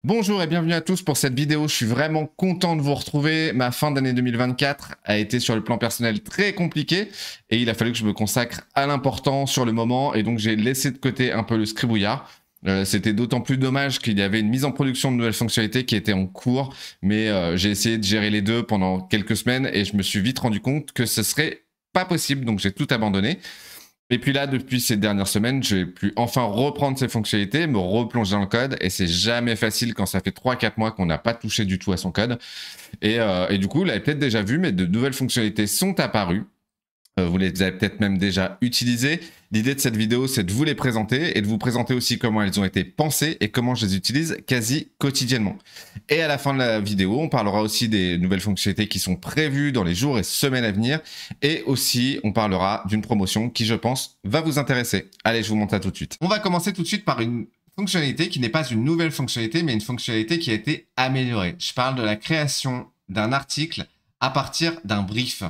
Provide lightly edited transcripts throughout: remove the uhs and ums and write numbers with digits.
Bonjour et bienvenue à tous pour cette vidéo. Je suis vraiment content de vous retrouver. Ma fin d'année 2024 a été sur le plan personnel très compliquée et il a fallu que je me consacre à l'important sur le moment et donc j'ai laissé de côté un peu le scribouillard. C'était d'autant plus dommage qu'il y avait une mise en production de nouvelles fonctionnalités qui était en cours, mais j'ai essayé de gérer les deux pendant quelques semaines et je me suis vite rendu compte que ce serait pas possible, donc j'ai tout abandonné. Et puis là, depuis ces dernières semaines, j'ai pu enfin reprendre ces fonctionnalités, me replonger dans le code, et c'est jamais facile quand ça fait 3-4 mois qu'on n'a pas touché du tout à son code. Et du coup, vous l'avez peut-être déjà vu, mais de nouvelles fonctionnalités sont apparues. Vous les avez peut-être même déjà utilisées. L'idée de cette vidéo, c'est de vous les présenter et de vous présenter aussi comment elles ont été pensées et comment je les utilise quasi quotidiennement. Et à la fin de la vidéo, on parlera aussi des nouvelles fonctionnalités qui sont prévues dans les jours et semaines à venir. Et aussi, on parlera d'une promotion qui, je pense, va vous intéresser. Allez, je vous montre ça tout de suite. On va commencer tout de suite par une fonctionnalité qui n'est pas une nouvelle fonctionnalité, mais une fonctionnalité qui a été améliorée. Je parle de la création d'un article à partir d'un brief.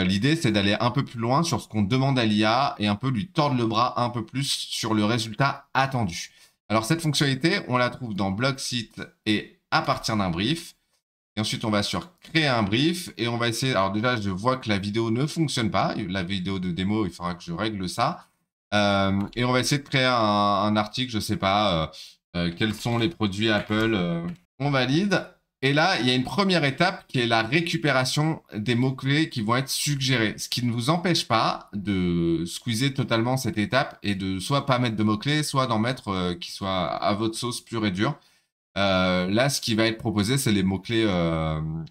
L'idée, c'est d'aller un peu plus loin sur ce qu'on demande à l'IA et un peu lui tordre le bras un peu plus sur le résultat attendu. Alors, cette fonctionnalité, on la trouve dans Blog Site et à partir d'un brief. Et ensuite, on va sur créer un brief et on va essayer. Alors, déjà, je vois que la vidéo ne fonctionne pas. La vidéo de démo, il faudra que je règle ça. Et on va essayer de créer un article, je sais pas, quels sont les produits Apple. On valide. Et là, il y a une première étape qui est la récupération des mots-clés qui vont être suggérés. Ce qui ne vous empêche pas de squeezer totalement cette étape et de soit pas mettre de mots-clés, soit d'en mettre qui soient à votre sauce pure et dure. Là, ce qui va être proposé, c'est les mots-clés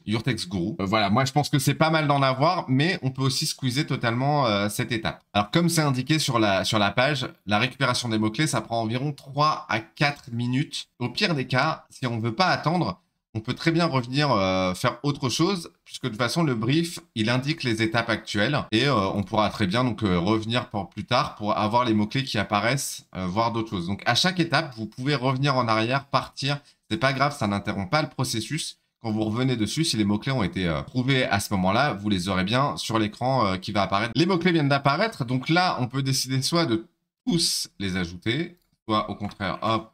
Your Text Guru. Voilà, moi je pense que c'est pas mal d'en avoir, mais on peut aussi squeezer totalement cette étape. Alors comme c'est indiqué sur la page, la récupération des mots-clés, ça prend environ 3 à 4 minutes. Au pire des cas, si on ne veut pas attendre, on peut très bien revenir faire autre chose, puisque de toute façon, le brief, il indique les étapes actuelles, et on pourra très bien donc revenir pour plus tard pour avoir les mots-clés qui apparaissent, voir d'autres choses. Donc à chaque étape, vous pouvez revenir en arrière, partir, c'est pas grave, ça n'interrompt pas le processus. Quand vous revenez dessus, si les mots-clés ont été trouvés à ce moment-là, vous les aurez bien sur l'écran qui va apparaître. Les mots-clés viennent d'apparaître, donc là, on peut décider soit de tous les ajouter, soit au contraire, hop,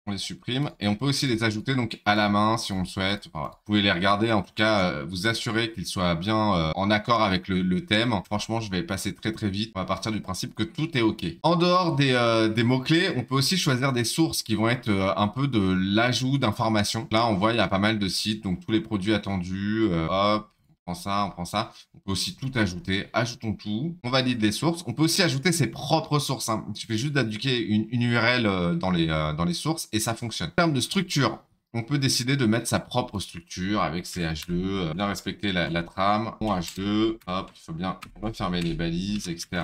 on les supprime. Et on peut aussi les ajouter donc à la main si on le souhaite. Enfin, vous pouvez les regarder, en tout cas, vous assurer qu'ils soient bien en accord avec le thème. Franchement, je vais passer très très vite. On va partir du principe que tout est OK. En dehors des mots-clés, on peut aussi choisir des sources qui vont être un peu de l'ajout d'informations. Là, on voit, il y a pas mal de sites, donc tous les produits attendus, hop, on prend ça, on prend ça. On peut aussi tout ajouter. Ajoutons tout. On valide les sources. On peut aussi ajouter ses propres sources. Hein. Il suffit juste d'indiquer une URL dans les sources et ça fonctionne. En termes de structure, on peut décider de mettre sa propre structure avec ses H2, bien respecter la trame. Mon H2, hop, il faut bien refermer les balises, etc.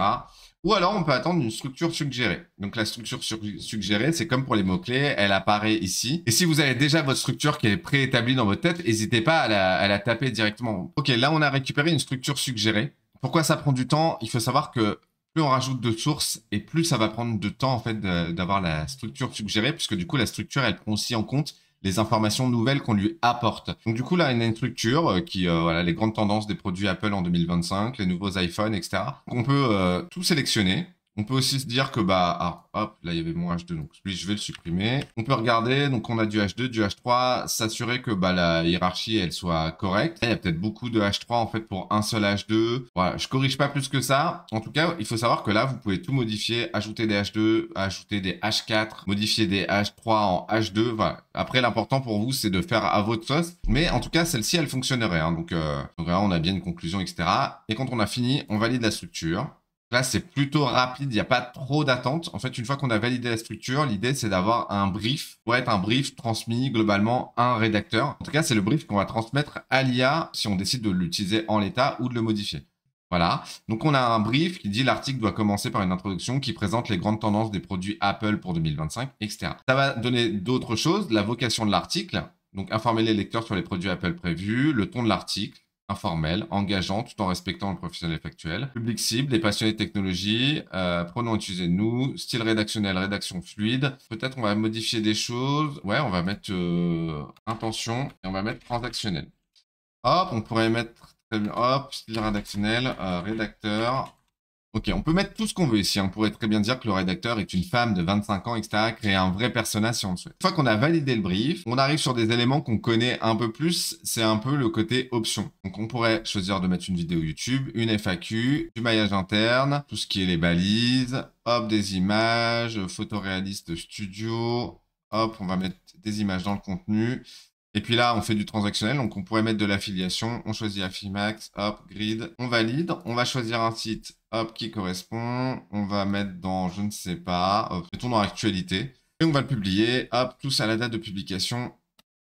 Ou alors, on peut attendre une structure suggérée. Donc, la structure suggérée, c'est comme pour les mots-clés, elle apparaît ici. Et si vous avez déjà votre structure qui est préétablie dans votre tête, n'hésitez pas à la taper directement. Ok, là, on a récupéré une structure suggérée. Pourquoi ça prend du temps? Il faut savoir que plus on rajoute de sources et plus ça va prendre de temps, en fait, d'avoir la structure suggérée, puisque du coup, la structure, elle prend aussi en compte les informations nouvelles qu'on lui apporte. Donc du coup, là, il y a une structure qui, voilà, les grandes tendances des produits Apple en 2025, les nouveaux iPhones, etc. Donc, on peut tout sélectionner. On peut aussi se dire que, bah, hop, là, il y avait mon H2, donc lui, je vais le supprimer. On peut regarder, donc on a du H2, du H3, s'assurer que, bah, la hiérarchie, elle soit correcte. Là, il y a peut-être beaucoup de H3, en fait, pour un seul H2. Voilà, je corrige pas plus que ça. En tout cas, il faut savoir que là, vous pouvez tout modifier, ajouter des H2, ajouter des H4, modifier des H3 en H2. Voilà. Après, l'important pour vous, c'est de faire à votre sauce. Mais en tout cas, celle-ci, elle fonctionnerait. Hein. Donc là, on a bien une conclusion, etc. Et quand on a fini, on valide la structure. Là, c'est plutôt rapide, il n'y a pas trop d'attente. En fait, une fois qu'on a validé la structure, l'idée, c'est d'avoir un brief, pour être un brief transmis globalement à un rédacteur. En tout cas, c'est le brief qu'on va transmettre à l'IA si on décide de l'utiliser en l'état ou de le modifier. Voilà. Donc, on a un brief qui dit l'article doit commencer par une introduction qui présente les grandes tendances des produits Apple pour 2025, etc. Ça va donner d'autres choses, la vocation de l'article. Donc, informer les lecteurs sur les produits Apple prévus, le ton de l'article, informel, engageant, tout en respectant le professionnel factuel. Public cible, les passionnés de technologie, pronoms utilisés nous, style rédactionnel, rédaction fluide. Peut-être on va modifier des choses. Ouais, on va mettre intention et on va mettre transactionnel. Hop, on pourrait mettre, hop, style rédactionnel, rédacteur. Ok, on peut mettre tout ce qu'on veut ici. On pourrait très bien dire que le rédacteur est une femme de 25 ans, etc. Créer un vrai persona si on le souhaite. Une fois qu'on a validé le brief, on arrive sur des éléments qu'on connaît un peu plus. C'est un peu le côté option. Donc on pourrait choisir de mettre une vidéo YouTube, une FAQ, du maillage interne, tout ce qui est les balises, hop, des images, photoréaliste studio, hop, on va mettre des images dans le contenu. Et puis là, on fait du transactionnel, donc on pourrait mettre de l'affiliation. On choisit Affimax, hop, grid, on valide. On va choisir un site, hop, qui correspond. On va mettre dans, je ne sais pas, mettons dans actualité. Et on va le publier, hop, tous à la date de publication.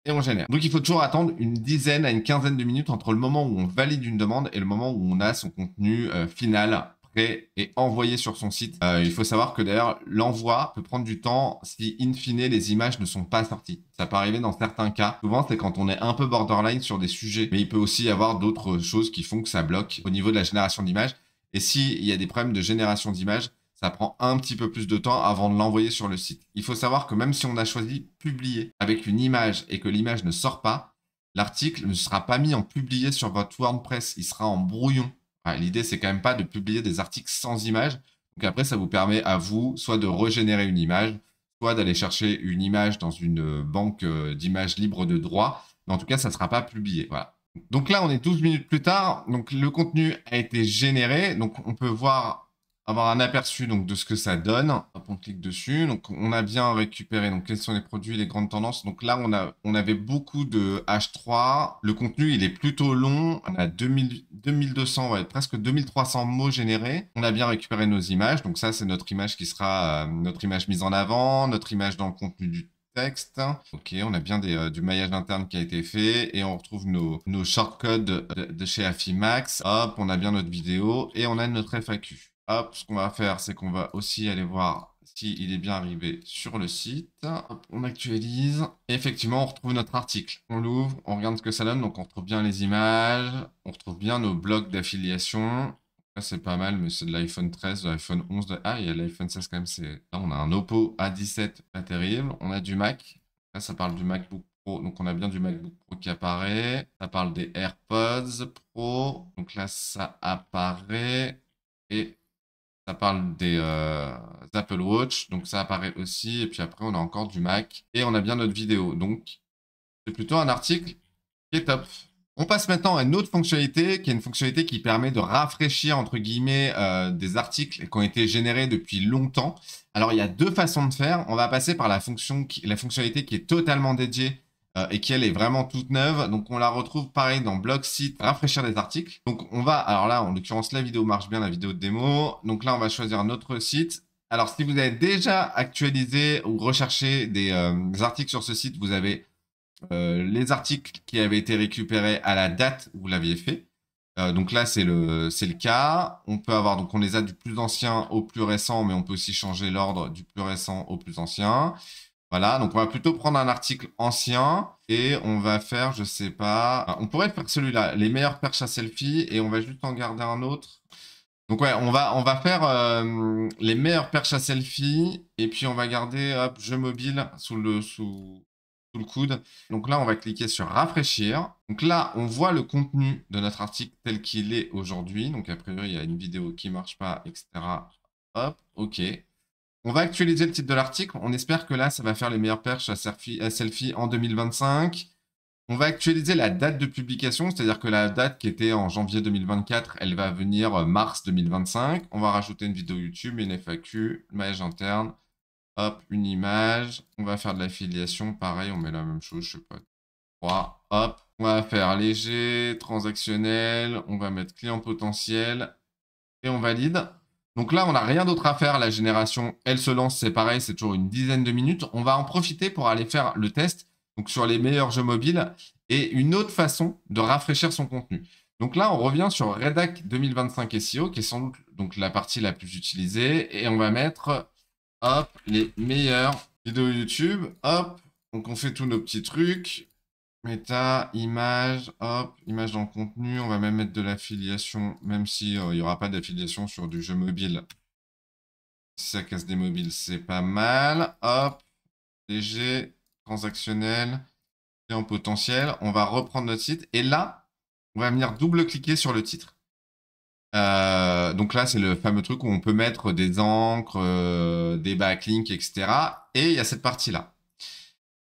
Et on génère. Donc il faut toujours attendre une dizaine à une quinzaine de minutes entre le moment où on valide une demande et le moment où on a son contenu final prêt et envoyé sur son site. Il faut savoir que d'ailleurs l'envoi peut prendre du temps si in fine les images ne sont pas sorties. Ça peut arriver dans certains cas. Souvent c'est quand on est un peu borderline sur des sujets, mais il peut aussi y avoir d'autres choses qui font que ça bloque au niveau de la génération d'images. Et s'il y a des problèmes de génération d'images, ça prend un petit peu plus de temps avant de l'envoyer sur le site. Il faut savoir que même si on a choisi publier avec une image et que l'image ne sort pas, l'article ne sera pas mis en publié sur votre WordPress, il sera en brouillon. L'idée, c'est quand même pas de publier des articles sans image. Donc après, ça vous permet à vous soit de régénérer une image, soit d'aller chercher une image dans une banque d'images libres de droit. Mais en tout cas, ça ne sera pas publié. Voilà. Donc là, on est 12 minutes plus tard. Donc le contenu a été généré. Donc on peut voir avoir un aperçu donc de ce que ça donne. Hop, on clique dessus. Donc on a bien récupéré donc quels sont les produits, les grandes tendances. Donc là on avait beaucoup de H3. Le contenu il est plutôt long. On a 2200 ouais, presque 2300 mots générés. On a bien récupéré nos images. Donc ça c'est notre image qui sera notre image mise en avant, notre image dans le contenu du texte. Ok, on a bien du maillage interne qui a été fait et on retrouve nos shortcodes de chez Affimax. Hop, on a bien notre vidéo et on a notre FAQ. Hop, ce qu'on va faire, c'est qu'on va aussi aller voir s'il est bien arrivé sur le site. Hop, on actualise. Et effectivement, on retrouve notre article. On l'ouvre, on regarde ce que ça donne. Donc, on retrouve bien les images. On retrouve bien nos blocs d'affiliation. Là, c'est pas mal, mais c'est de l'iPhone 13, de l'iPhone 11. Ah, il y a l'iPhone 16 quand même. Là, on a un Oppo A17, pas terrible. On a du Mac. Là, ça parle du MacBook Pro. Donc, on a bien du MacBook Pro qui apparaît. Ça parle des AirPods Pro. Donc là, ça apparaît. Et ça parle des Apple Watch, donc ça apparaît aussi. Et puis après, on a encore du Mac. Et on a bien notre vidéo. Donc, c'est plutôt un article qui est top. On passe maintenant à une autre fonctionnalité, qui est une fonctionnalité qui permet de rafraîchir, entre guillemets, des articles qui ont été générés depuis longtemps. Alors, il y a deux façons de faire. On va passer par la fonctionnalité qui est totalement dédiée et qui elle est vraiment toute neuve. Donc on la retrouve pareil dans blog site, rafraîchir des articles. Donc on va, alors là en l'occurrence la vidéo marche bien, la vidéo de démo. Donc là on va choisir notre site. Alors si vous avez déjà actualisé ou recherché des articles sur ce site, vous avez les articles qui avaient été récupérés à la date où vous l'aviez fait. Donc là c'est le cas. On peut avoir, donc on les a du plus ancien au plus récent, mais on peut aussi changer l'ordre du plus récent au plus ancien. Voilà, donc on va plutôt prendre un article ancien et on va faire, je sais pas, on pourrait faire celui-là, les meilleures perches à selfie, et on va juste en garder un autre. Donc ouais, on va faire les meilleures perches à selfie et puis on va garder hop, jeu mobile sous le coude. Donc là, on va cliquer sur rafraîchir. Donc là, on voit le contenu de notre article tel qu'il est aujourd'hui. Donc a priori, il y a une vidéo qui marche pas, etc. Hop, ok. On va actualiser le titre de l'article. On espère que là, ça va faire les meilleures perches à selfie en 2025. On va actualiser la date de publication, c'est-à-dire que la date qui était en janvier 2024, elle va venir mars 2025. On va rajouter une vidéo YouTube, une FAQ, une maillage interne, hop, une image. On va faire de l'affiliation, pareil, on met la même chose, je sais pas, 3, hop. On va faire léger, transactionnel, on va mettre client potentiel et on valide. Donc là, on n'a rien d'autre à faire. La génération, elle se lance, c'est pareil, c'est toujours une dizaine de minutes. On va en profiter pour aller faire le test donc sur les meilleurs jeux mobiles et une autre façon de rafraîchir son contenu. Donc là, on revient sur Redac 2025 SEO, qui est sans doute donc la partie la plus utilisée. Et on va mettre, hop, les meilleures vidéos YouTube. Hop, donc on fait tous nos petits trucs. Méta, image, hop, image dans le contenu. On va même mettre de l'affiliation, même si il n'y aura pas d'affiliation sur du jeu mobile. Si ça casse des mobiles, c'est pas mal. Hop, léger, transactionnel, et en potentiel. On va reprendre notre site. Et là, on va venir double-cliquer sur le titre. Donc là, c'est le fameux truc où on peut mettre des encres, des backlinks, etc. Et il y a cette partie-là.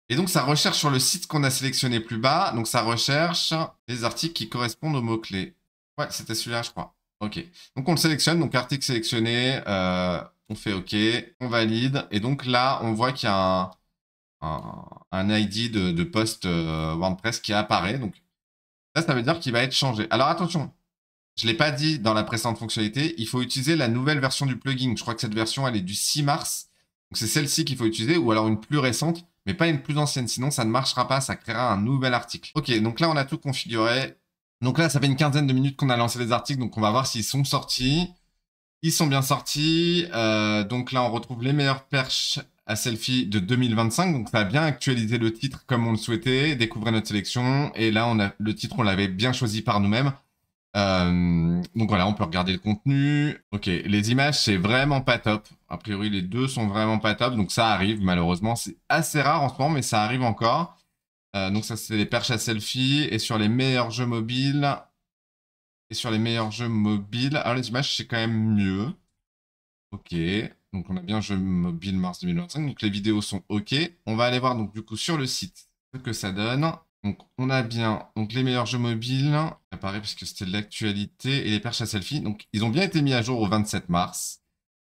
Et donc, ça recherche sur le site qu'on a sélectionné plus bas. Donc, ça recherche les articles qui correspondent aux mots-clés. Ouais, c'était celui-là, je crois. OK. Donc, on le sélectionne. Donc, article sélectionné. On fait OK. On valide. Et donc, là, on voit qu'il y a un ID de post WordPress qui apparaît. Donc, ça veut dire qu'il va être changé. Alors, attention. Je ne l'ai pas dit dans la précédente fonctionnalité. Il faut utiliser la nouvelle version du plugin. Je crois que cette version, elle est du 6 mars. Donc, c'est celle-ci qu'il faut utiliser ou alors une plus récente, mais pas une plus ancienne. Sinon, ça ne marchera pas. Ça créera un nouvel article. OK, donc là, on a tout configuré. Donc là, ça fait une quinzaine de minutes qu'on a lancé les articles. Donc, on va voir s'ils sont sortis. Ils sont bien sortis. Donc là, on retrouve les meilleures perches à selfie de 2025. Donc, ça a bien actualisé le titre comme on le souhaitait. Découvrez notre sélection. Et là, le titre, on l'avait bien choisi par nous-mêmes. Donc voilà, on peut regarder le contenu. Ok, les images, c'est vraiment pas top. A priori, les deux sont vraiment pas top. Donc ça arrive, malheureusement. C'est assez rare en ce moment, mais ça arrive encore. Donc ça, c'est les perches à selfie. Et sur les meilleurs jeux mobiles... alors les images, c'est quand même mieux. Ok, donc on a bien jeu mobile mars 2025. Donc les vidéos sont ok. On va aller voir donc du coup sur le site ce que ça donne. Donc, on a bien donc, les meilleurs jeux mobiles, apparaît puisque c'était l'actualité, et les perches à selfie. Donc, ils ont bien été mis à jour au 27 mars.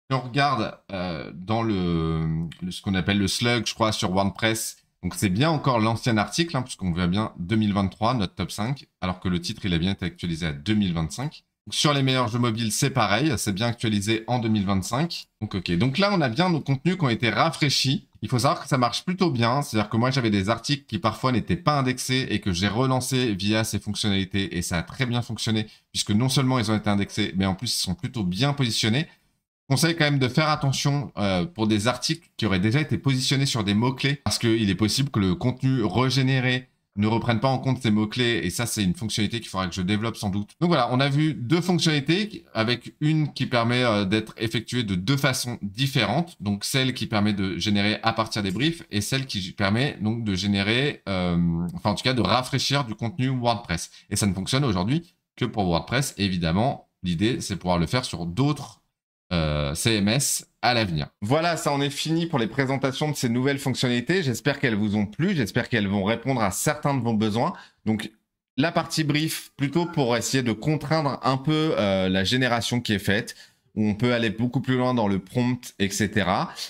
Si on regarde dans ce qu'on appelle le slug, je crois, sur WordPress, donc c'est bien encore l'ancien article, puisqu'on voit bien 2023, notre top 5, alors que le titre, il a bien été actualisé à 2025. Donc, sur les meilleurs jeux mobiles, c'est pareil, c'est bien actualisé en 2025. Donc, ok. Donc là, on a bien nos contenus qui ont été rafraîchis. Il faut savoir que ça marche plutôt bien. C'est-à-dire que moi, j'avais des articles qui parfois n'étaient pas indexés et que j'ai relancés via ces fonctionnalités et ça a très bien fonctionné puisque non seulement ils ont été indexés, mais en plus, ils sont plutôt bien positionnés. Conseille quand même de faire attention pour des articles qui auraient déjà été positionnés sur des mots-clés parce qu'il est possible que le contenu régénéré ne reprenne pas en compte ces mots-clés et ça, c'est une fonctionnalité qu'il faudra que je développe sans doute. Donc voilà, on a vu deux fonctionnalités avec une qui permet d'être effectuée de deux façons différentes. Donc celle qui permet de générer à partir des briefs et celle qui permet donc de générer, enfin en tout cas de rafraîchir du contenu WordPress. Et ça ne fonctionne aujourd'hui que pour WordPress. Évidemment, l'idée, c'est pouvoir le faire sur d'autres CMS à l'avenir. Voilà, ça en est fini pour les présentations de ces nouvelles fonctionnalités. J'espère qu'elles vous ont plu, j'espère qu'elles vont répondre à certains de vos besoins. Donc, la partie brief, plutôt pour essayer de contraindre un peu la génération qui est faite, où on peut aller beaucoup plus loin dans le prompt, etc.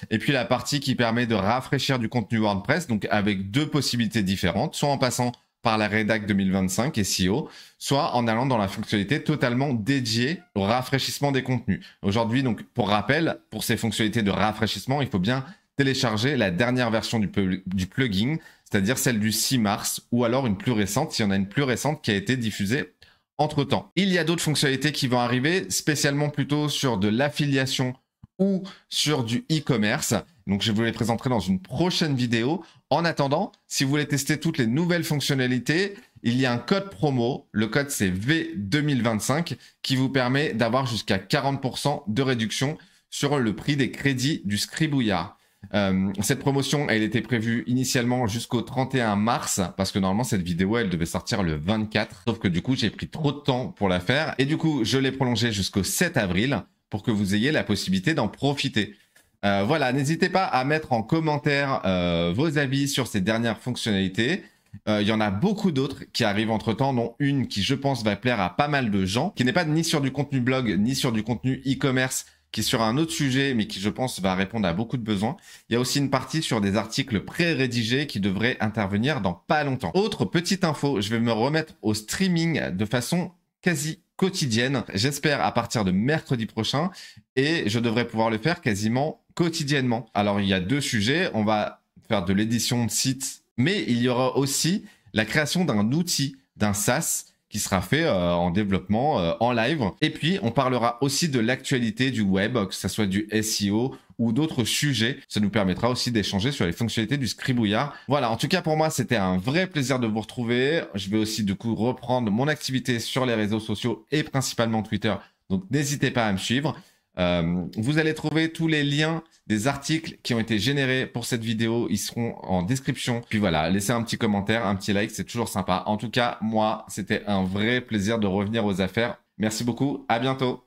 Et puis la partie qui permet de rafraîchir du contenu WordPress, donc avec deux possibilités différentes, soit en passant par la rédac 2025 SEO, soit en allant dans la fonctionnalité totalement dédiée au rafraîchissement des contenus. Aujourd'hui, donc, pour rappel, pour ces fonctionnalités de rafraîchissement, il faut bien télécharger la dernière version du plugin, c'est-à-dire celle du 6 mars, ou alors une plus récente, s'il y en a une plus récente qui a été diffusée entre-temps. Il y a d'autres fonctionnalités qui vont arriver, spécialement plutôt sur de l'affiliation ou sur du e-commerce. Donc, je vous les présenterai dans une prochaine vidéo. En attendant, si vous voulez tester toutes les nouvelles fonctionnalités, il y a un code promo. Le code, c'est V2025 qui vous permet d'avoir jusqu'à 40% de réduction sur le prix des crédits du Scribouillard. Cette promotion, elle était prévue initialement jusqu'au 31 mars parce que normalement, cette vidéo, elle devait sortir le 24. Sauf que du coup, j'ai pris trop de temps pour la faire. Et du coup, je l'ai prolongée jusqu'au 7 avril pour que vous ayez la possibilité d'en profiter. Voilà, n'hésitez pas à mettre en commentaire vos avis sur ces dernières fonctionnalités. Il y en a beaucoup d'autres qui arrivent entre-temps, dont une qui, je pense, va plaire à pas mal de gens, qui n'est pas ni sur du contenu blog, ni sur du contenu e-commerce, qui est sur un autre sujet, mais qui, je pense, va répondre à beaucoup de besoins. Il y a aussi une partie sur des articles pré-rédigés qui devraient intervenir dans pas longtemps. Autre petite info, je vais me remettre au streaming de façon quasi quotidienne, j'espère à partir de mercredi prochain, et je devrais pouvoir le faire quasiment quotidiennement. Alors, il y a deux sujets. On va faire de l'édition de site, mais il y aura aussi la création d'un outil, d'un SaaS, qui sera fait en développement, en live. Et puis, on parlera aussi de l'actualité du web, que ce soit du SEO ou d'autres sujets. Ça nous permettra aussi d'échanger sur les fonctionnalités du Scribouillard. Voilà, en tout cas, pour moi, c'était un vrai plaisir de vous retrouver. Je vais aussi, du coup, reprendre mon activité sur les réseaux sociaux et principalement Twitter. Donc, n'hésitez pas à me suivre. Vous allez trouver tous les liens des articles qui ont été générés pour cette vidéo. Ils seront en description. Puis voilà, laissez un petit commentaire, un petit like, c'est toujours sympa. En tout cas, moi, c'était un vrai plaisir de revenir aux affaires. Merci beaucoup. À bientôt.